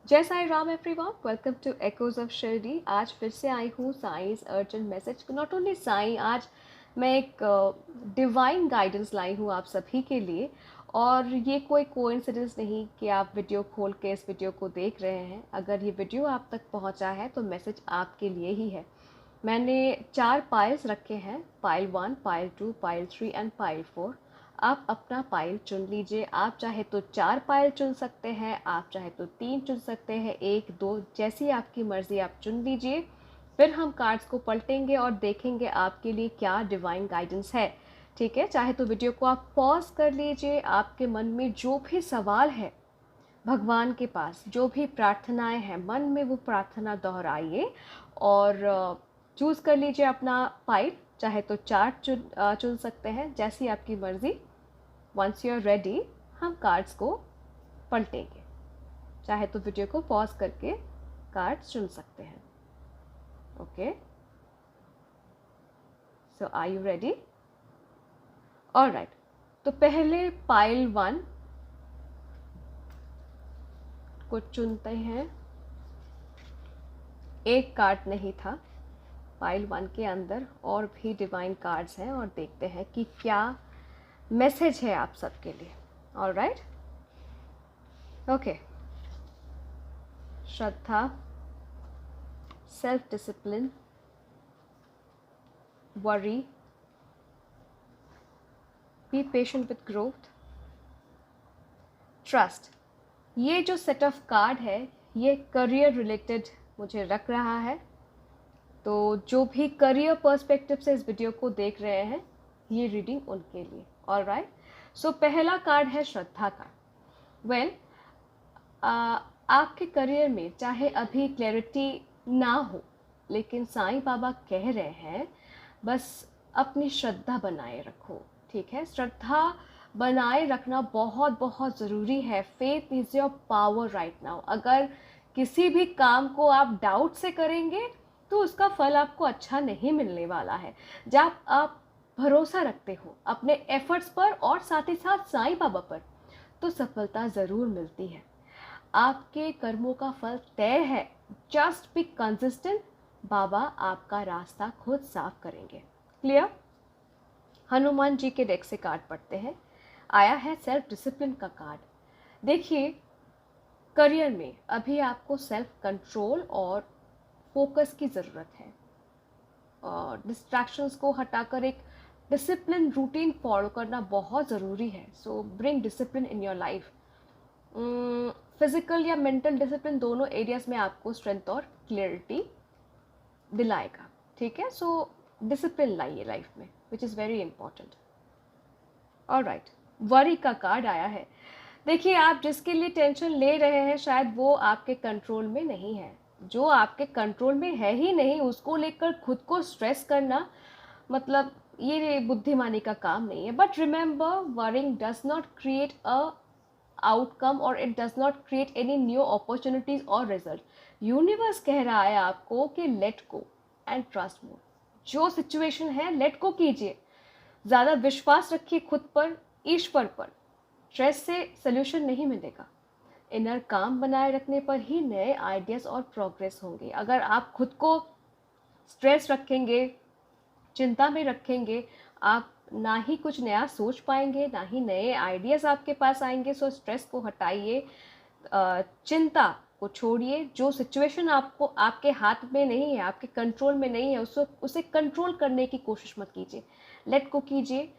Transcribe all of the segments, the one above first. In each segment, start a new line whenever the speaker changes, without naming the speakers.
जय Sai Ram everyone, welcome to echoes of Shirdi. आज फिर से आई हूँ साईंस urgent message. Not only Sai, आज मैं एक डिवाइन गाइडेंस लाई हूँ आप सभी के लिए। और ये कोई कोइंसिडेंस नहीं कि आप वीडियो खोल के इस वीडियो को देख रहे हैं। अगर ये वीडियो आप तक पहुँचा है तो मैसेज आपके लिए ही है। मैंने 4 पाइल्स रखे हैं, pile 1, pile 2, pile 3 and pile 4। आप अपना पाइल चुन लीजिए। आप चाहे तो 4 पाइल चुन सकते हैं, आप चाहे तो 3 चुन सकते हैं, 1, 2, जैसी आपकी मर्ज़ी आप चुन लीजिए। फिर हम कार्ड्स को पलटेंगे और देखेंगे आपके लिए क्या डिवाइन गाइडेंस है। ठीक है, चाहे तो वीडियो को आप पॉज कर लीजिए। आपके मन में जो भी सवाल है भगवान के पास, जो भी प्रार्थनाएं हैं मन में, वो प्रार्थना दोहराइए और चूज़ कर लीजिए अपना पाइल। चाहे तो 4 चुन सकते हैं, जैसी आपकी मर्ज़ी। वंस यू आर रेडी, हम कार्ड्स को पलटेंगे। चाहे तो वीडियो को पॉज करके कार्ड्स चुन सकते हैं। Okay, so are you ready? Alright, तो पहले पाइल 1 को चुनते हैं। एक कार्ड नहीं था, पाइल 1 के अंदर और भी डिवाइन कार्ड्स हैं, और देखते हैं कि क्या मैसेज है आप सबके लिए। Alright, okay. Shraddha, self discipline, worry, be patient with growth, trust। ये जो सेट ऑफ कार्ड है ये करियर रिलेटेड मुझे रख रहा है। तो जो भी करियर पर्सपेक्टिव से इस वीडियो को देख रहे हैं, ये रीडिंग उनके लिए। ऑलराइट, सो पहला कार्ड है श्रद्धा का। वेल, आपके करियर में चाहे अभी क्लैरिटी ना हो, लेकिन साईं बाबा कह रहे हैं बस अपनी श्रद्धा बनाए रखो। ठीक है, श्रद्धा बनाए रखना बहुत बहुत ज़रूरी है। Faith is your power right now. अगर किसी भी काम को आप डाउट से करेंगे तो उसका फल आपको अच्छा नहीं मिलने वाला है। जब आप भरोसा रखते हो अपने एफर्ट्स पर और साथ ही साथ साईं बाबा पर, तो सफलता ज़रूर मिलती है। आपके कर्मों का फल तय है। जस्ट बी कंसिस्टेंट, बाबा आपका रास्ता खुद साफ करेंगे। क्लियर? हनुमान जी के डेक से कार्ड पढ़ते हैं। आया है सेल्फ डिसिप्लिन का कार्ड। देखिए, करियर में अभी आपको सेल्फ कंट्रोल और फोकस की ज़रूरत है। और डिस्ट्रैक्शंस को हटाकर एक डिसिप्लिन रूटीन फॉलो करना बहुत ज़रूरी है। सो bring discipline in your life. Physical या मेंटल डिसिप्लिन, दोनों एरियाज में आपको स्ट्रेंथ और क्लियरिटी दिलाएगा। ठीक है, सो डिसिप्लिन लाइए लाइफ में, which is very important. Alright, worry का कार्ड आया है। देखिए, आप जिसके लिए टेंशन ले रहे हैं शायद वो आपके कंट्रोल में नहीं है। जो आपके कंट्रोल में है ही नहीं, उसको लेकर खुद को स्ट्रेस करना, मतलब ये बुद्धिमानी का काम नहीं है। But remember, worrying does not create a outcome और it does not create any new opportunities और रिजल्ट। यूनिवर्स कह रहा है आपको कि let go and trust more. जो सिचुएशन है लेट गो कीजिए। ज़्यादा विश्वास रखिए खुद पर, ईश्वर पर। स्ट्रेस से सोल्यूशन नहीं मिलेगा। इनर काम बनाए रखने पर ही नए आइडियाज़ और प्रोग्रेस होंगे। अगर आप खुद को स्ट्रेस रखेंगे, चिंता में रखेंगे, आप ना ही कुछ नया सोच पाएंगे, ना ही नए आइडियाज़ आपके पास आएंगे। सो स्ट्रेस को हटाइए, चिंता को छोड़िए। जो सिचुएशन आपको आपके हाथ में नहीं है, आपके कंट्रोल में नहीं है, उसे कंट्रोल करने की कोशिश मत कीजिए। लेट को कीजिए।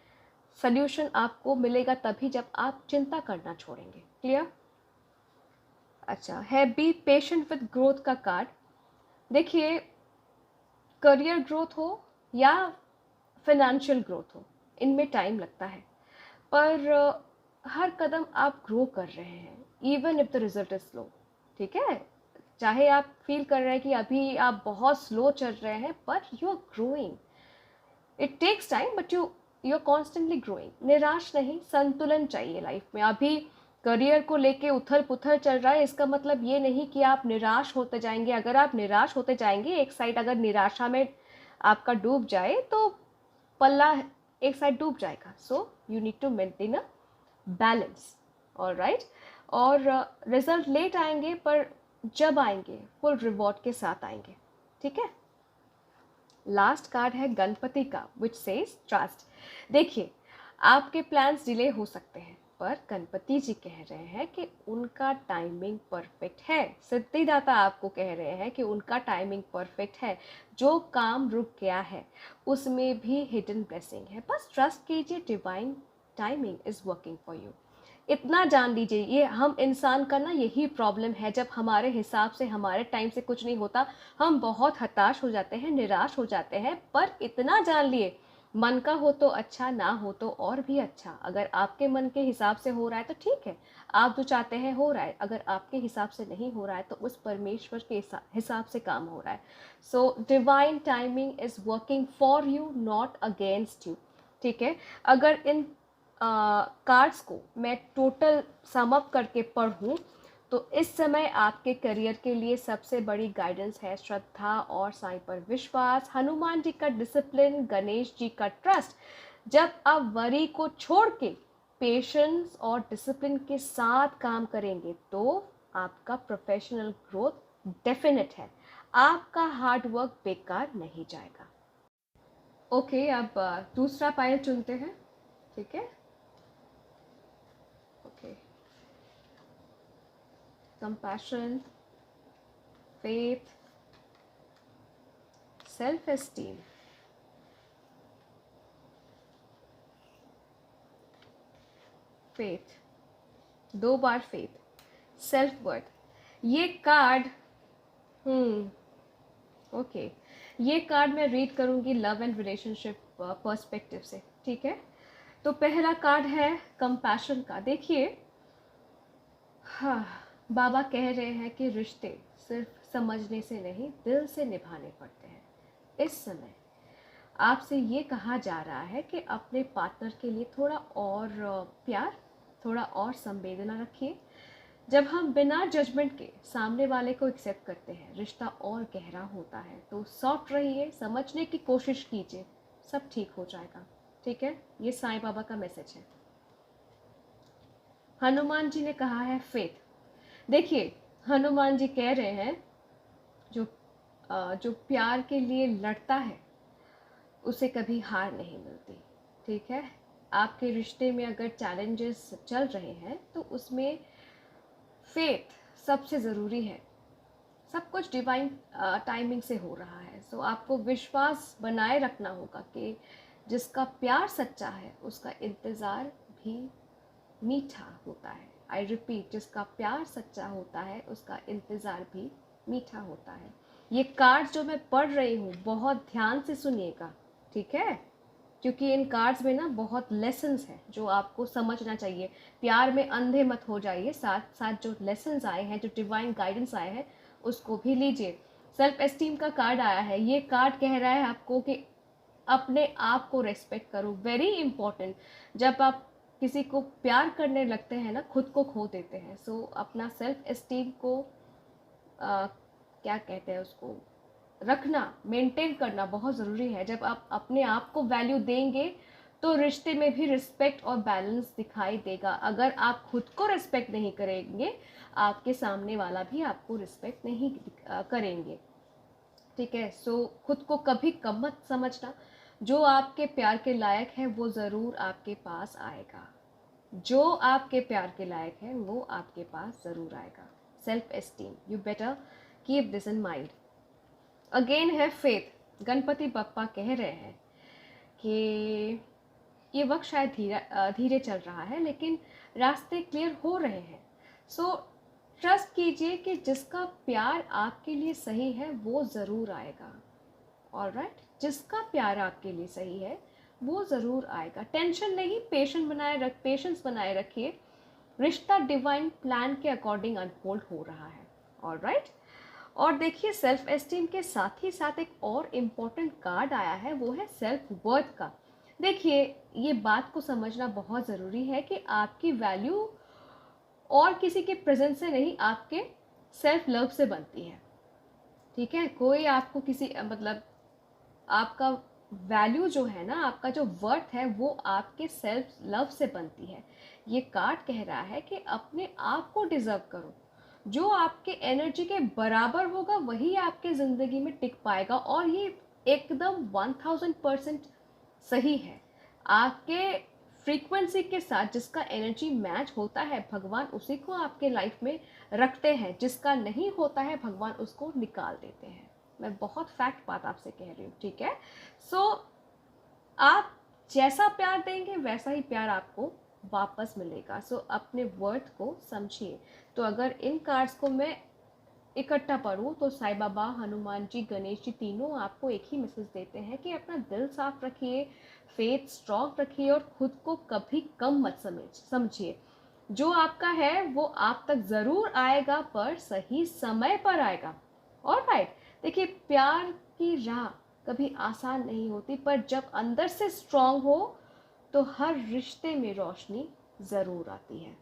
सल्यूशन आपको मिलेगा तभी जब आप चिंता करना छोड़ेंगे। क्लियर? अच्छा है बी पेशेंट विद ग्रोथ का कार्ड। देखिए, करियर ग्रोथ हो या फाइनेंशियल ग्रोथ हो, इनमें टाइम लगता है, पर हर कदम आप ग्रो कर रहे हैं, even if the result is slow. ठीक है, चाहे आप फील कर रहे हैं कि अभी आप बहुत स्लो चल रहे हैं, but you are growing. It takes time but you are constantly growing. निराश नहीं, संतुलन चाहिए लाइफ में। अभी करियर को लेके उथल पुथल चल रहा है, इसका मतलब ये नहीं कि आप निराश होते जाएंगे। अगर आप निराश होते जाएंगे, एक साइड अगर निराशा में आपका डूब जाए तो पल्ला एक साइड डूब जाएगा। So you need to maintain a balance. Alright, और रिजल्ट लेट आएंगे, पर जब आएंगे फुल रिवॉर्ड के साथ आएंगे, ठीक है। लास्ट कार्ड है गणपति का, विच सेज ट्रस्ट। देखिए, आपके प्लान्स डिले हो सकते हैं, पर गणपति जी कह रहे हैं कि उनका टाइमिंग परफेक्ट है। सिद्धिदाता आपको कह रहे हैं कि उनका टाइमिंग परफेक्ट है। जो काम रुक गया है उसमें भी हिडन ब्लेसिंग है। बस ट्रस्ट कीजिए, divine timing is working for you. इतना जान लीजिए, ये हम इंसान का ना यही प्रॉब्लम है, जब हमारे हिसाब से हमारे टाइम से कुछ नहीं होता हम बहुत हताश हो जाते हैं, निराश हो जाते हैं। पर इतना जान लिए, मन का हो तो अच्छा, ना हो तो और भी अच्छा। अगर आपके मन के हिसाब से हो रहा है तो ठीक है, आप जो चाहते हैं हो रहा है। अगर आपके हिसाब से नहीं हो रहा है तो उस परमेश्वर के हिसाब से काम हो रहा है। So divine timing is working for you, not against you, ठीक है। अगर इन कार्ड्स को मैं टोटल सम अप करके पढ़ूँ तो इस समय आपके करियर के लिए सबसे बड़ी गाइडेंस है श्रद्धा और साईं पर विश्वास, हनुमान जी का डिसिप्लिन, गणेश जी का ट्रस्ट। जब आप वरी को छोड़ के पेशेंस और डिसिप्लिन के साथ काम करेंगे तो आपका प्रोफेशनल ग्रोथ डेफिनेट है। आपका हार्ड वर्क बेकार नहीं जाएगा। ओके, अब दूसरा पायल चुनते हैं, ठीक है। Okay, compassion, faith, self esteem, faith, 2 बार faith, self worth। ये कार्ड ओके, ये कार्ड मैं रीड करूंगी लव एंड रिलेशनशिप पर्सपेक्टिव से, ठीक है। तो पहला कार्ड है कंपैशन का। देखिए, हाँ, बाबा कह रहे हैं कि रिश्ते सिर्फ समझने से नहीं, दिल से निभाने पड़ते हैं। इस समय आपसे ये कहा जा रहा है कि अपने पार्टनर के लिए थोड़ा और प्यार, थोड़ा और संवेदना रखिए। जब हम बिना जजमेंट के सामने वाले को एक्सेप्ट करते हैं, रिश्ता और गहरा होता है। तो सॉफ्ट रहिए, समझने की कोशिश कीजिए, सब ठीक हो जाएगा, ठीक है। ये साईं बाबा का मैसेज है। हनुमान जी ने कहा है फेथ। देखिए, हनुमान जी कह रहे हैं जो जो प्यार के लिए लड़ता है उसे कभी हार नहीं मिलती, ठीक है। आपके रिश्ते में अगर चैलेंजेस चल रहे हैं तो उसमें फेथ सबसे ज़रूरी है। सब कुछ डिवाइन टाइमिंग से हो रहा है। सो आपको विश्वास बनाए रखना होगा कि जिसका प्यार सच्चा है उसका इंतज़ार भी मीठा होता है। आई रिपीट, जिसका प्यार सच्चा होता है उसका इंतज़ार भी मीठा होता है। ये कार्ड जो मैं पढ़ रही हूँ बहुत ध्यान से सुनिएगा, ठीक है, क्योंकि इन कार्ड्स में ना बहुत लेसन्स हैं जो आपको समझना चाहिए। प्यार में अंधे मत हो जाइए, साथ साथ जो लेसन्स आए हैं, जो डिवाइन गाइडेंस आए हैं उसको भी लीजिए। सेल्फ एस्टीम का कार्ड आया है। ये कार्ड कह रहा है आपको कि अपने आप को रेस्पेक्ट करो, वेरी इंपॉर्टेंट। जब आप किसी को प्यार करने लगते हैं ना, खुद को खो देते हैं। सो अपना सेल्फ एस्टीम को क्या कहते हैं उसको रखना, मेंटेन करना बहुत ज़रूरी है। जब आप अपने आप को वैल्यू देंगे तो रिश्ते में भी रिस्पेक्ट और बैलेंस दिखाई देगा। अगर आप खुद को रिस्पेक्ट नहीं करेंगे, आपके सामने वाला भी आपको रिस्पेक्ट नहीं करेंगे, ठीक है। सो खुद को कभी कम मत समझना। जो आपके प्यार के लायक है वो ज़रूर आपके पास आएगा। जो आपके प्यार के लायक है वो आपके पास ज़रूर आएगा। Self esteem, you better keep this in mind. Again है फेथ। गणपति बप्पा कह रहे हैं कि ये वक्त शायद धीरे चल रहा है लेकिन रास्ते क्लियर हो रहे हैं। सो ट्रस्ट कीजिए कि जिसका प्यार आपके लिए सही है वो ज़रूर आएगा। ऑलराइट, जिसका प्यार आपके लिए सही है वो ज़रूर आएगा। टेंशन नहीं, पेशेंस बनाए रखिए। रिश्ता डिवाइन प्लान के अकॉर्डिंग अनफोल्ड हो रहा है। ऑलराइट, और देखिए, सेल्फ एस्टीम के साथ ही साथ एक और इम्पोर्टेंट कार्ड आया है, वो है सेल्फ वर्थ का। देखिए, ये बात को समझना बहुत ज़रूरी है कि आपकी वैल्यू और किसी के प्रेजेंस से नहीं, आपके सेल्फ लव से बनती है, ठीक है। कोई आपको किसी मतलब आपका वैल्यू जो है ना, आपका जो वर्थ है वो आपके सेल्फ लव से बनती है। ये कार्ड कह रहा है कि अपने आप को डिज़र्व करो। जो आपके एनर्जी के बराबर होगा वही आपके ज़िंदगी में टिक पाएगा। और ये एकदम 1000% सही है। आपके फ्रीक्वेंसी के साथ जिसका एनर्जी मैच होता है, भगवान उसी को आपके लाइफ में रखते हैं, जिसका नहीं होता है भगवान उसको निकाल देते हैं। मैं बहुत फैक्ट बात आपसे कह रही हूँ, ठीक है। सो आप जैसा प्यार देंगे वैसा ही प्यार आपको वापस मिलेगा। सो अपने वर्थ को समझिए। तो अगर इन कार्ड्स को मैं इकट्ठा पढ़ूँ तो साईं बाबा, हनुमान जी, गणेश जी तीनों आपको एक ही मैसेज देते हैं कि अपना दिल साफ रखिए, फेथ स्ट्रॉन्ग रखिए और खुद को कभी कम मत समझिए। जो आपका है वो आप तक ज़रूर आएगा, पर सही समय पर आएगा। ऑलराइट। देखिए, प्यार की राह कभी आसान नहीं होती, पर जब अंदर से स्ट्रॉन्ग हो तो हर रिश्ते में रोशनी ज़रूर आती है।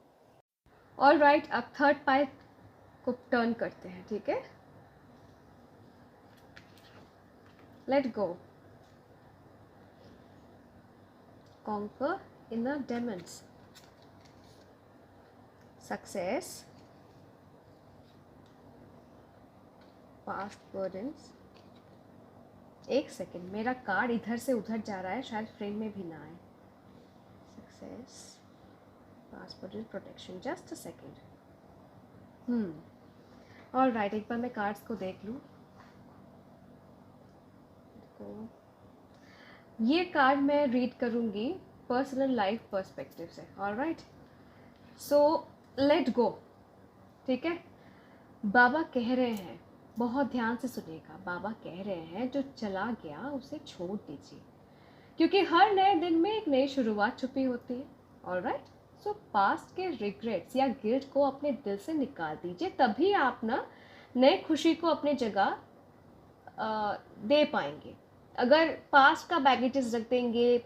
ऑलराइट, अब थर्ड पाई को टर्न करते हैं, ठीक है। Let go, conquer inner Demons, success, past burdens. एक सेकेंड, मेरा कार्ड इधर से उधर जा रहा है, शायद फ्रेम में भी ना आए। Success, past burden, protection, just a second. Alright, एक बार मैं कार्ड्स को देख लूँ। ये कार्ड मैं रीड करूँगी पर्सनल लाइफ पर्सपेक्टिव से। ऑलराइट, सो लेट गो, ठीक है। बाबा कह रहे हैं, बहुत ध्यान से सुनिएगा, बाबा कह रहे हैं जो चला गया उसे छोड़ दीजिए, क्योंकि हर नए दिन में एक नई शुरुआत छुपी होती है। ऑलराइट, सो पास्ट के रिग्रेट्स या गिल्ट को अपने दिल से निकाल दीजिए, तभी आप ना नई खुशी को अपने जगह दे पाएंगे। अगर पास्ट का बैगेजेस रख देंगे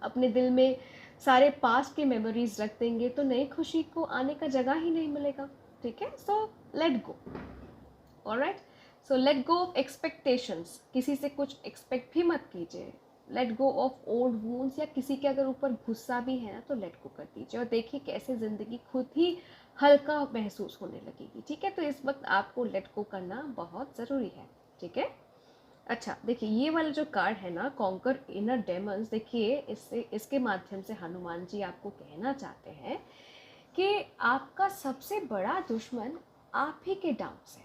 अपने दिल में, सारे पास्ट की मेमोरीज रख देंगे, तो नई खुशी को आने का जगह ही नहीं मिलेगा, ठीक है। So let go. Alright, so let go of expectations, किसी से कुछ एक्सपेक्ट भी मत कीजिए। Let go of old wounds, या किसी के अगर ऊपर गुस्सा भी है ना तो लेट गो कर दीजिए, और देखिए कैसे ज़िंदगी खुद ही हल्का महसूस होने लगेगी, ठीक है। तो इस वक्त आपको लेट गो करना बहुत ज़रूरी है, ठीक है। अच्छा, देखिए ये वाला जो कार्ड है ना, कॉन्कर इनर डेमन्स, देखिए इससे, इसके माध्यम से हनुमान जी आपको कहना चाहते हैं कि आपका सबसे बड़ा दुश्मन आप ही के डाउट्स है,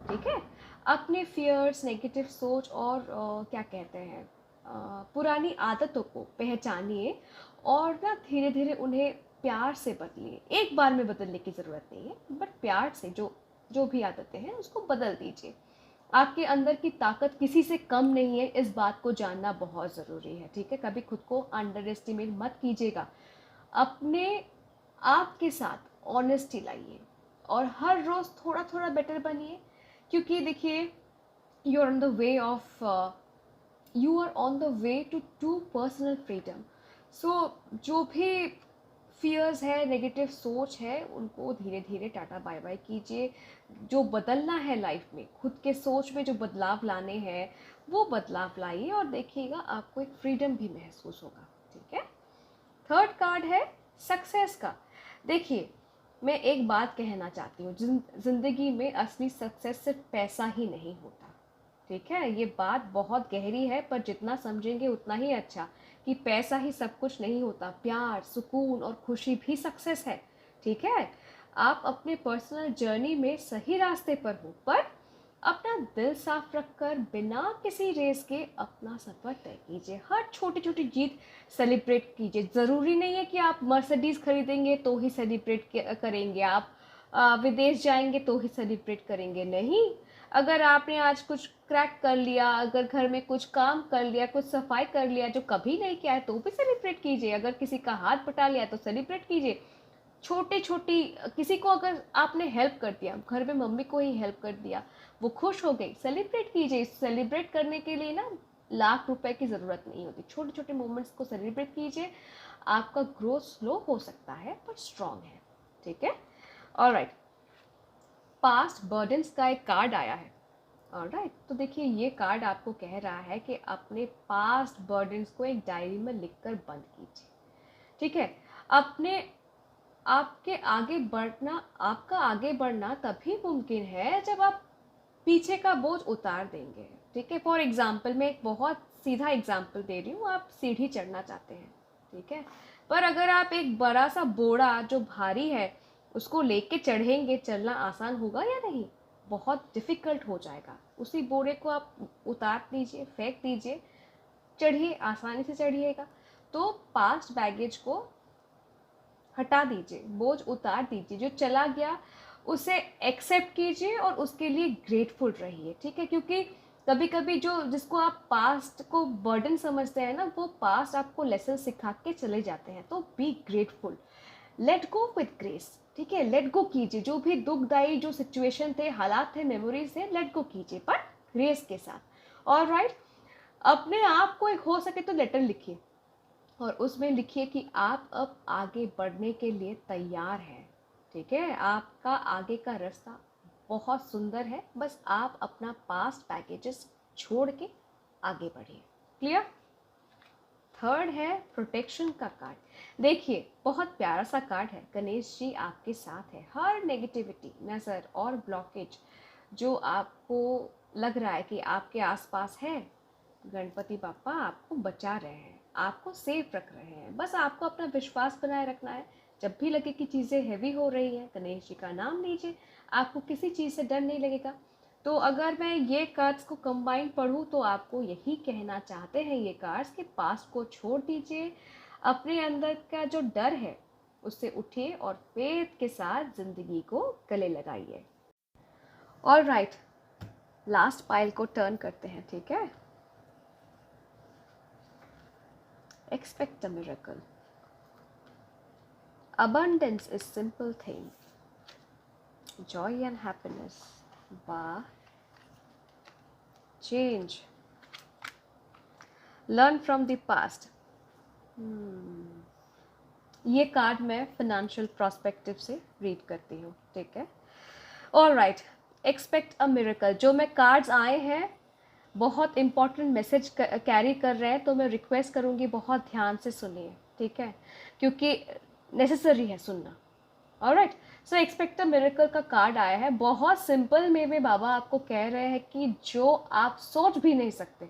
ठीक है। अपने फियर्स, नेगेटिव सोच और क्या कहते हैं, पुरानी आदतों को पहचानिए और ना धीरे धीरे उन्हें प्यार से बदलिए। एक बार में बदलने की ज़रूरत नहीं है, बट प्यार से जो जो भी आदतें हैं उसको बदल दीजिए। आपके अंदर की ताकत किसी से कम नहीं है, इस बात को जानना बहुत ज़रूरी है, ठीक है। कभी खुद को अंडर एस्टिमेट मत कीजिएगा। अपने आप के साथ ऑनेस्टी लाइए और हर रोज़ थोड़ा थोड़ा बेटर बनिए, क्योंकि देखिए you are on the way of you are on the way to personal freedom. So जो भी फियर्स है, नेगेटिव सोच है, उनको धीरे धीरे टाटा बाय बाय कीजिए। जो बदलना है लाइफ में, खुद के सोच में जो बदलाव लाने हैं वो बदलाव लाइए, और देखिएगा आपको एक फ्रीडम भी महसूस होगा, ठीक है। थर्ड कार्ड है सक्सेस का। देखिए, मैं एक बात कहना चाहती हूँ, ज़िंदगी में असली सक्सेस सिर्फ पैसा ही नहीं होता, ठीक है। ये बात बहुत गहरी है, पर जितना समझेंगे उतना ही अच्छा, कि पैसा ही सब कुछ नहीं होता, प्यार, सुकून और खुशी भी सक्सेस है, ठीक है। आप अपने पर्सनल जर्नी में सही रास्ते पर हो, पर अपना दिल साफ रखकर बिना किसी रेस के अपना सफ़र तय कीजिए। हर छोटी छोटी जीत सेलिब्रेट कीजिए। ज़रूरी नहीं है कि आप मर्सिडीज़ खरीदेंगे तो ही सेलिब्रेट करेंगे, आप विदेश जाएंगे तो ही सेलिब्रेट करेंगे, नहीं। अगर आपने आज कुछ क्रैक कर लिया, अगर घर में कुछ काम कर लिया, कुछ सफाई कर लिया जो कभी नहीं किया है, तो भी सेलिब्रेट कीजिए। अगर किसी का हाथ बटा लिया तो सेलिब्रेट कीजिए। छोटी छोटी, किसी को अगर आपने हेल्प कर दिया, घर में मम्मी को ही हेल्प कर दिया, वो खुश हो गई, सेलिब्रेट कीजिए। सेलिब्रेट करने के लिए ना लाख रुपए की ज़रूरत नहीं होती, छोटे छोटे मोमेंट्स को सेलिब्रेट कीजिए। आपका ग्रोथ स्लो हो सकता है पर स्ट्रांग है, ठीक है। ऑलराइट, पास्ट बर्डन्स का एक कार्ड आया है। ऑलराइट, तो देखिए ये कार्ड आपको कह रहा है कि अपने पास्ट बर्डन्स को एक डायरी में लिखकर बंद कीजिए, ठीक है। अपने आपका आगे बढ़ना तभी मुमकिन है जब आप पीछे का बोझ उतार देंगे। ठीक है, फॉर एग्जाम्पल मैं एक बहुत सीधा एग्जाम्पल दे रही हूँ, आप सीढ़ी चढ़ना चाहते हैं, ठीक है, पर अगर आप एक बड़ा सा बोरा जो भारी है उसको लेके चढ़ेंगे, चलना आसान होगा या नहीं? बहुत डिफ़िकल्ट हो जाएगा। उसी बोरे को आप उतार दीजिए, फेंक दीजिए, चढ़िए, आसानी से चढ़िएगा। तो पास्ट बैगेज को हटा दीजिए, बोझ उतार दीजिए, जो चला गया उसे एक्सेप्ट कीजिए और उसके लिए ग्रेटफुल रहिए। ठीक है, क्योंकि कभी कभी जो जिसको आप पास्ट को बर्डन समझते हैं ना, वो पास्ट आपको लेसन सिखा के चले जाते हैं। तो be grateful, let go with grace. ठीक है, लेट गो कीजिए, जो भी दुखदायी जो सिचुएशन थे, हालात थे, मेमोरीज थे, लेट गो कीजिए, पर ग्रेस के साथ। और राइट, अपने आप को एक हो सके तो लेटर लिखिए और उसमें लिखिए कि आप अब आगे बढ़ने के लिए तैयार हैं। ठीक है, आपका आगे का रास्ता बहुत सुंदर है, बस आप अपना पास्ट पैकेजेस छोड़ के आगे बढ़िए। क्लियर? थर्ड है प्रोटेक्शन का कार्ड। देखिए, बहुत प्यारा सा कार्ड है, गणेश जी आपके साथ है। हर नेगेटिविटी, नज़र और ब्लॉकेज जो आपको लग रहा है कि आपके आसपास है, गणपति बापा आपको बचा रहे हैं, आपको सेफ रख रहे हैं। बस आपको अपना विश्वास बनाए रखना है। जब भी लगे कि चीज़ें हैवी हो रही हैं, गणेश जी का नाम लीजिए, आपको किसी चीज़ से डर नहीं लगेगा। तो अगर मैं ये कार्ड्स को कंबाइन पढ़ूँ तो आपको यही कहना चाहते हैं ये कार्ड्स कि पास्ट को छोड़ दीजिए, अपने अंदर का जो डर है उससे उठिए और फेथ के साथ ज़िंदगी को गले लगाइए। ऑल राइट, लास्ट पाइल को टर्न करते हैं। ठीक है, expect a miracle. Abundance is simple thing. Joy and happiness. Wow. Change. Learn from the past. ये कार्ड मैं फिनेंशियल प्रोस्पेक्टिव से रीड करती हूँ। ठीक है, all right, expect a miracle. जो मैं कार्ड्स आए हैं बहुत इंपॉर्टेंट मैसेज कैरी कर रहे हैं, तो मैं रिक्वेस्ट करूँगी बहुत ध्यान से सुनिए। ठीक है, क्योंकि नेसेसरी है सुनना। Alright, so expect a miracle का कार्ड आया है। बहुत सिंपल में बाबा आपको कह रहे हैं कि जो आप सोच भी नहीं सकते,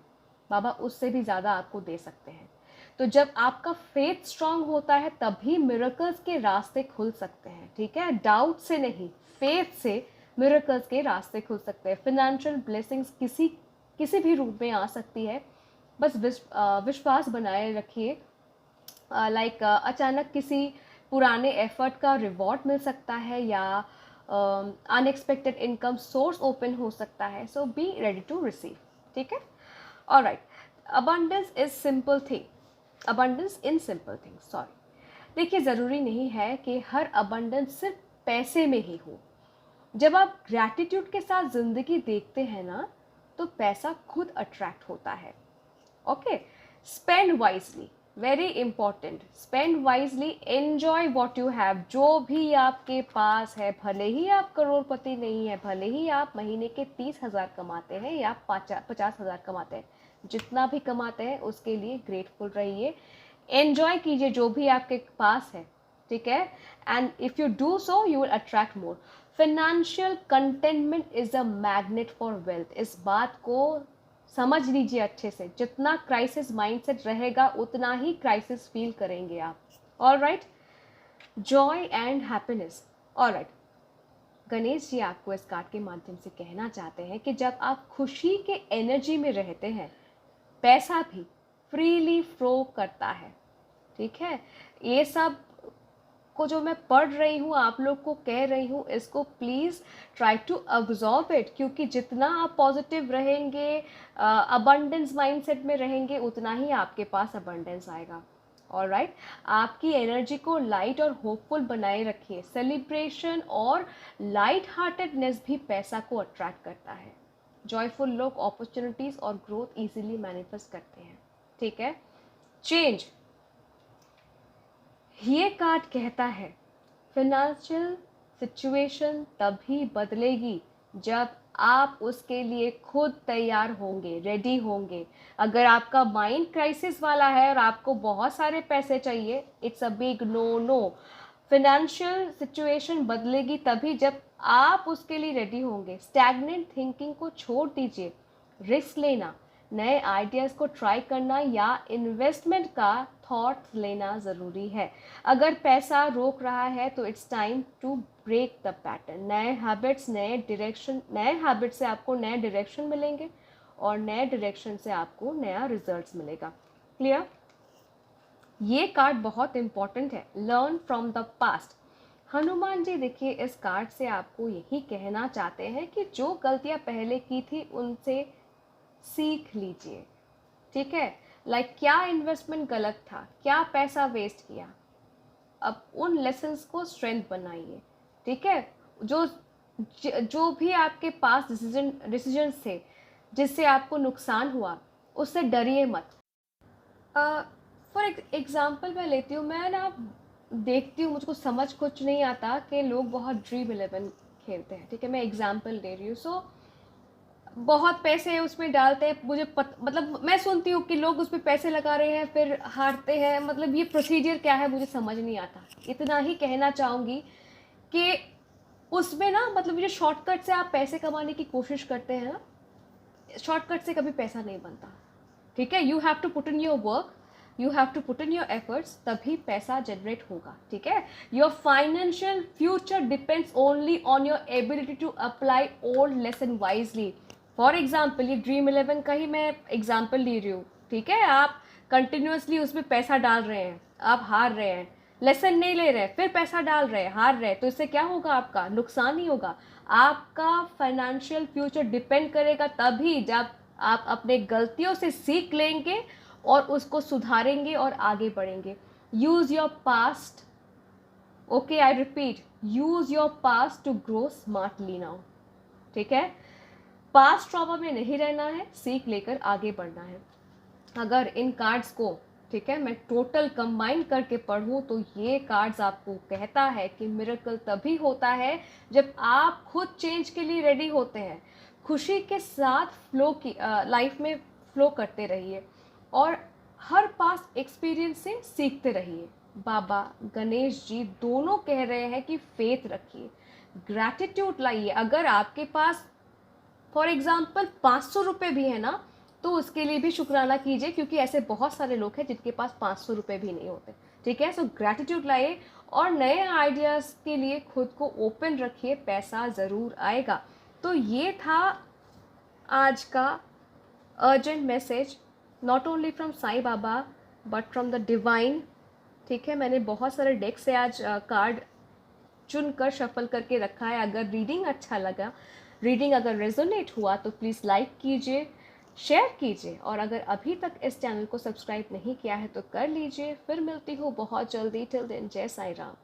बाबा उससे भी ज़्यादा आपको दे सकते हैं। तो जब आपका फेथ स्ट्रांग होता है तभी मिरेकल्स के रास्ते खुल सकते हैं। ठीक है, डाउट से नहीं, फेथ से मिरेकल्स के रास्ते खुल सकते हैं। फिनेंशियल ब्लेसिंग्स किसी भी रूप में आ सकती है, बस विश्वास बनाए रखिए। लाइक अचानक किसी पुराने एफर्ट का रिवॉर्ड मिल सकता है या अनएक्सपेक्टेड इनकम सोर्स ओपन हो सकता है। सो बी रेडी टू रिसीव। ठीक है, alright, abundance is simple thing, abundance in simple thing, sorry. देखिए, ज़रूरी नहीं है कि हर अबंडेंस सिर्फ पैसे में ही हो। जब आप ग्रैटिट्यूड के साथ ज़िंदगी देखते हैं ना, तो पैसा खुद अट्रैक्ट होता है। Okay, spend wisely, very important, spend wisely, enjoy what you have. जो भी आपके पास है, भले ही आप करोड़पति नहीं है, भले ही आप महीने के 30,000 कमाते हैं या 50,000 कमाते हैं, जितना भी कमाते हैं उसके लिए ग्रेटफुल रहिए, एन्जॉय कीजिए जो भी आपके पास है। ठीक है, and if you do so you will attract more. Financial containment is a magnet for wealth. इस बात को समझ लीजिए अच्छे से। जितना क्राइसिस माइंडसेट रहेगा उतना ही क्राइसिस फील करेंगे आप। All right, joy and happiness. All right, Ganesh ji आपको इस कार्ड के माध्यम से कहना चाहते हैं कि जब आप खुशी के एनर्जी में रहते हैं, पैसा भी फ्रीली फ्लो करता है। ठीक है, ये सब को जो मैं पढ़ रही हूँ, आप लोग को कह रही हूँ, इसको please try to absorb it, क्योंकि जितना आप पॉजिटिव रहेंगे, अबंडेंस माइंडसेट में रहेंगे, उतना ही आपके पास अबंडेंस आएगा। ऑलराइट, आपकी एनर्जी को लाइट और होपफुल बनाए रखिए। सेलिब्रेशन और लाइट हार्टेडनेस भी पैसा को अट्रैक्ट करता है। जॉयफुल लोग अपॉर्चुनिटीज़ और ग्रोथ इजीली मैनिफेस्ट करते हैं। ठीक है, चेंज, ये कार्ड कहता है फिनेंशियल सिचुएशन तभी बदलेगी जब आप उसके लिए खुद तैयार होंगे, रेडी होंगे। अगर आपका माइंड क्राइसिस वाला है और आपको बहुत सारे पैसे चाहिए, it's a big no no. Financial situation बदलेगी तभी जब आप उसके लिए रेडी होंगे। स्टैग्नेंट थिंकिंग को छोड़ दीजिए, रिस्क लेना, नए आइडियाज़ को ट्राई करना या इन्वेस्टमेंट का थॉट लेना ज़रूरी है। अगर पैसा रोक रहा है तो it's time to break the pattern. नए हैबिट्स, नए हैबिट से आपको नए डायरेक्शन मिलेंगे और नए डायरेक्शन से आपको नया रिजल्ट्स मिलेगा। क्लियर? ये कार्ड बहुत इंपॉर्टेंट है, learn from the past. Hanuman ji देखिए इस कार्ड से आपको यही कहना चाहते हैं कि जो गलतियां पहले की थी उनसे सीख लीजिए। ठीक है, लाइक क्या इन्वेस्टमेंट गलत था, क्या पैसा वेस्ट किया, अब उन लेसन्स को स्ट्रेंथ बनाइए। ठीक है, जो जो भी आपके पास डिसीजंस थे जिससे आपको नुकसान हुआ उससे डरिए मत। फॉर एग्ज़ाम्पल मैं लेती हूँ, मैं ना देखती हूँ, मुझको समझ कुछ नहीं आता कि लोग बहुत ड्रीम 11 खेलते हैं। ठीक है, मैं एग्जांपल दे रही हूँ। सो बहुत पैसे उसमें डालते हैं, मतलब मैं सुनती हूँ कि लोग उसमें पैसे लगा रहे हैं फिर हारते हैं, मतलब ये प्रोसीजर क्या है मुझे समझ नहीं आता। इतना ही कहना चाहूँगी कि उसमें ना मतलब ये शॉर्टकट से आप पैसे कमाने की कोशिश करते हैं ना, शॉर्टकट से कभी पैसा नहीं बनता। ठीक है, you have to put in your work, you have to put in your efforts, तभी पैसा जनरेट होगा। ठीक है, your financial future depends only on your ability to apply old lesson wisely. For example ये ड्रीम 11 का ही मैं example ले रही हूँ। ठीक है, आप कंटिन्यूसली उसमें पैसा डाल रहे हैं, आप हार रहे हैं, लेसन नहीं ले रहे, फिर पैसा डाल रहे हैं, हार रहे हैं, तो इससे क्या होगा? आपका नुकसान ही होगा। आपका फाइनेंशियल फ्यूचर डिपेंड करेगा तभी जब आप अपने गलतियों से सीख लेंगे और उसको सुधारेंगे और आगे बढ़ेंगे। Use your past, okay, I repeat, use your past to grow smartly now. ठीक है, पास्ट ट्रॉमा में नहीं रहना है, सीख लेकर आगे बढ़ना है। अगर इन कार्ड्स को, ठीक है, मैं टोटल कंबाइन करके पढ़ूँ तो ये कार्ड्स आपको कहता है कि मिरेकल तभी होता है जब आप खुद चेंज के लिए रेडी होते हैं। खुशी के साथ लाइफ में फ्लो करते रहिए और हर पास्ट एक्सपीरियंस से सीखते रहिए। बाबा गणेश जी दोनों कह रहे हैं कि फेथ रखिए, ग्रैटिट्यूड लाइए। अगर आपके पास फॉर एग्जाम्पल 500 रुपये भी है ना, तो उसके लिए भी शुक्राना कीजिए, क्योंकि ऐसे बहुत सारे लोग हैं जिनके पास 500 रुपये भी नहीं होते। ठीक है, सो ग्रैटिट्यूड लाइए और नए आइडियाज़ के लिए खुद को ओपन रखिए, पैसा ज़रूर आएगा। तो ये था आज का urgent message, not only from Sai Baba but from the divine. ठीक है, मैंने बहुत सारे डेक से आज कार्ड चुनकर शफल करके रखा है। अगर रीडिंग अच्छा लगा, रीडिंग अगर रेजोनेट हुआ तो प्लीज़ लाइक कीजिए, शेयर कीजिए, और अगर अभी तक इस चैनल को सब्सक्राइब नहीं किया है तो कर लीजिए। फिर मिलती हूँ बहुत जल्दी। टिल देन, जय साईं राम।